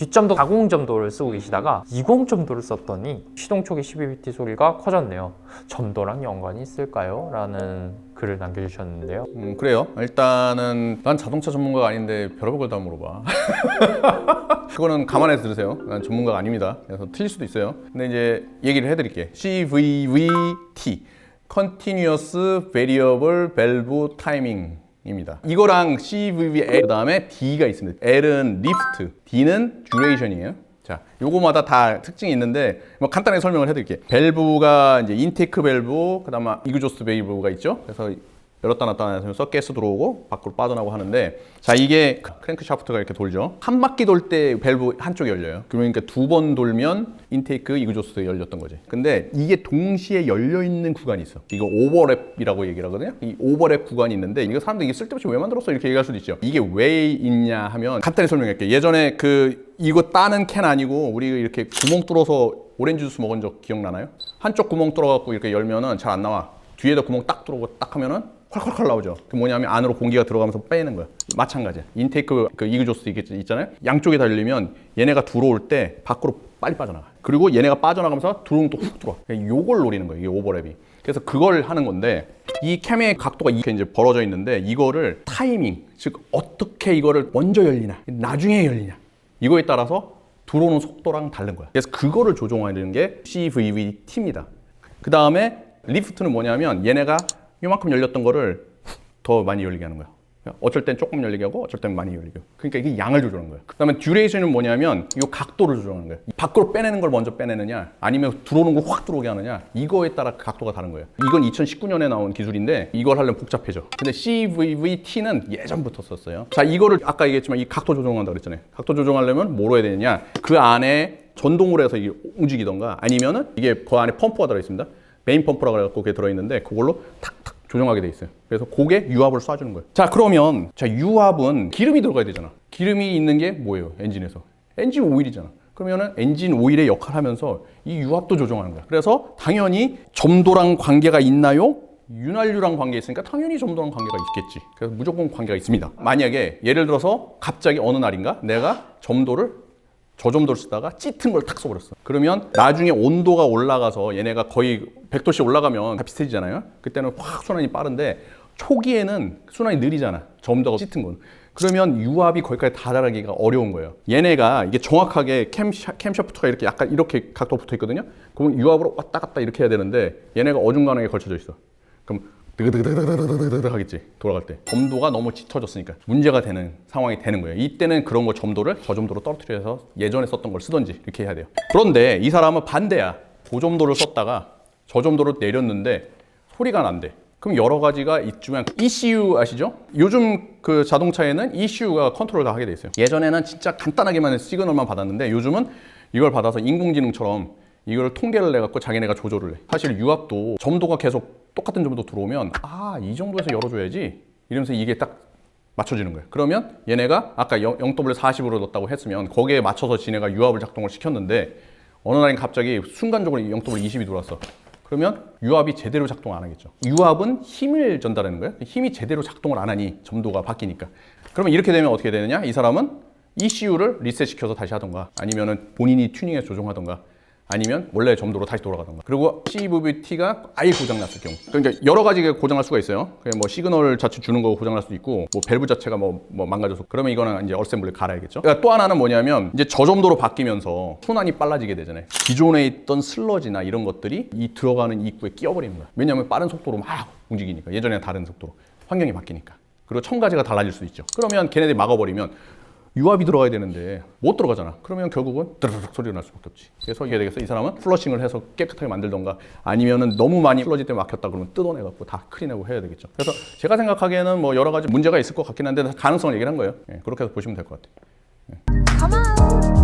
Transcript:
뒷점도 40점도를 쓰고 계시다가 20점도를 썼더니 시동 초기 12BT 소리가 커졌네요. 점도랑 연관이 있을까요? 라는 글을 남겨주셨는데요. 그래요. 일단은 난 자동차 전문가가 아닌데 별의별 걸 다 물어봐. 그거는 감안해서 들으세요. 난 전문가가 아닙니다. 그래서 틀릴 수도 있어요. 근데 이제 얘기를 해드릴게. CVVT Continuous Variable Valve Timing 입니다. 이거랑 CVVL 그 다음에 D가 있습니다. L은 Lift, D는 Duration이에요. 자, 요거마다 다 특징이 있는데 뭐 간단하게 설명을 해드릴게요. 밸브가 이제 인테이크 밸브, 그다음에 이그조스트 밸브가 있죠. 그래서 열었다 놨다 하면서 가스 들어오고 밖으로 빠져나오고 하는데, 자, 이게 크랭크 샤프트가 이렇게 돌죠. 한 바퀴 돌 때 밸브 한쪽이 열려요. 그러니까 두 번 돌면 인테이크, 이그조스트 열렸던 거지. 근데 이게 동시에 열려 있는 구간이 있어. 이거 오버랩이라고 얘기를 하거든요. 이 오버랩 구간이 있는데 이거 사람들이 이게 쓸데없이 왜 만들었어 이렇게 얘기할 수도 있죠. 이게 왜 있냐 하면 간단히 설명할게요. 예전에 이거 따는 캔 아니고 우리 이렇게 구멍 뚫어서 오렌지 주스 먹은 적 기억나나요? 한쪽 구멍 뚫어갖고 이렇게 열면은 잘 안 나와. 뒤에다 구멍 딱 뚫고 딱 하면은 콸콸콸 나오죠. 그 뭐냐면 안으로 공기가 들어가면서 빼는 거야. 마찬가지야. 인테이크 이그조스 있잖아요. 양쪽이 다 열리면 얘네가 들어올 때 밖으로 빨리 빠져나가. 그리고 얘네가 빠져나가면서 들어오면 또 훅 들어와. 요걸 노리는 거예요. 이게 오버랩이. 그래서 그걸 하는 건데 이 캠의 각도가 이렇게 이제 벌어져 있는데 이거를 타이밍, 즉 어떻게 이거를 먼저 열리나 나중에 열리냐 이거에 따라서 들어오는 속도랑 다른 거야. 그래서 그거를 조종하는 게 CVVT입니다. 그 다음에 리프트는 뭐냐면 얘네가 요만큼 열렸던 거를 더 많이 열리게 하는 거야. 어쩔 땐 조금 열리게 하고 어쩔 땐 많이 열리게 하고. 그러니까 이게 양을 조절하는 거야. 그 다음에 듀레이션은 뭐냐면 이 각도를 조절하는 거야. 밖으로 빼내는 걸 먼저 빼내느냐 아니면 들어오는 걸 확 들어오게 하느냐 이거에 따라 각도가 다른 거예요. 이건 2019년에 나온 기술인데 이걸 하려면 복잡해져. 근데 CVVT는 예전부터 썼어요. 자, 이거를 아까 얘기했지만 이 각도 조정한다고 그랬잖아요. 각도 조정하려면 뭐로 해야 되느냐, 그 안에 전동으로 해서 이게 움직이던가 아니면은 이게 그 안에 펌프가 들어있습니다. 메인 펌프라고 해갖고 그게 들어있는데 그걸로 탁탁 조정하게 돼 있어요. 그래서 그게 유압을 쏴주는 거예요. 자, 그러면 유압은 기름이 들어가야 되잖아. 기름이 있는 게 뭐예요? 엔진에서. 엔진 오일이잖아. 그러면은 엔진 오일의 역할을 하면서 이 유압도 조정하는 거야. 그래서 당연히 점도랑 관계가 있나요? 윤활유랑 관계 있으니까 당연히 점도랑 관계가 있겠지. 그래서 무조건 관계가 있습니다. 만약에 예를 들어서 갑자기 어느 날인가 내가 저점도를 쓰다가 짙은 걸 탁 써버렸어. 그러면 나중에 온도가 올라가서 얘네가 거의 100도씨 올라가면 다 비슷해지잖아요. 그때는 확 순환이 빠른데 초기에는 순환이 느리잖아. 점도가 짙은 건. 그러면 유압이 거기까지 다다르기가 어려운 거예요. 얘네가 이게 정확하게 캠샤프트가 이렇게 약간 이렇게 각도 붙어 있거든요. 그럼 유압으로 왔다 갔다 이렇게 해야 되는데 얘네가 어중간하게 걸쳐져 있어. 그럼 드그드그드그드그드그 하겠지, 돌아갈 때. 점도가 너무 짙어졌으니까 문제가 되는 상황이 되는 거예요. 이때는 그런 거 점도를 저점도로 떨어뜨려서 예전에 썼던 걸 쓰던지 이렇게 해야 돼요. 그런데 이 사람은 반대야. 고점도를 썼다가 저점도를 내렸는데 소리가 난대. 그럼 여러 가지가 있지만 ECU 아시죠? 요즘 그 자동차에는 ECU가 컨트롤 다 하게 돼 있어요. 예전에는 진짜 간단하게만 시그널만 받았는데 요즘은 이걸 받아서 인공지능처럼 이걸 통계를 내갖고 자기네가 조절을 해. 사실 유압도 점도가 계속 똑같은 점도 들어오면 이 정도에서 열어줘야지 이러면서 이게 딱 맞춰지는 거예요. 그러면 얘네가 아까 0W40으로 넣었다고 했으면 거기에 맞춰서 지네가 유압을 작동을 시켰는데 어느 날엔 갑자기 순간적으로 0W20이 들어왔어. 그러면 유압이 제대로 작동 안 하겠죠. 유압은 힘을 전달하는 거예요. 힘이 제대로 작동을 안 하니 점도가 바뀌니까. 그러면 이렇게 되면 어떻게 되느냐? 이 사람은 ECU를 리셋시켜서 다시 하던가 아니면은 본인이 튜닝해서 조정하던가 아니면 원래 점도로 다시 돌아가던가. 그리고 CVVT가 아예 고장났을 경우. 그러니까 여러 가지가 고장날 수가 있어요. 그냥 뭐 시그널 자체 주는 거 고장날 수도 있고 뭐 밸브 자체가 뭐 망가져서. 그러면 이거는 이제 어셈블리 갈아야겠죠. 그러니까 또 하나는 뭐냐면 이제 저점도로 바뀌면서 순환이 빨라지게 되잖아요. 기존에 있던 슬러지나 이런 것들이 이 들어가는 입구에 끼어버리는 거야. 왜냐하면 빠른 속도로 막 움직이니까. 예전에는 다른 속도로. 환경이 바뀌니까. 그리고 첨가제가 달라질 수 있죠. 그러면 걔네들이 막아버리면 유압이 들어가야 되는데 못 들어가잖아. 그러면 결국은 드르륵 소리가 날 수밖에 없지. 그래서 이게 되겠어. 이 사람은 플러싱을 해서 깨끗하게 만들던가 아니면은 너무 많이 슬러지 때문에 막혔다 그러면 뜯어내갖고 다 클린하고 해야 되겠죠. 그래서 제가 생각하기에는 뭐 여러 가지 문제가 있을 것 같긴 한데 가능성을 얘기를 한 거예요. 그렇게 해서 보시면 될 것 같아요.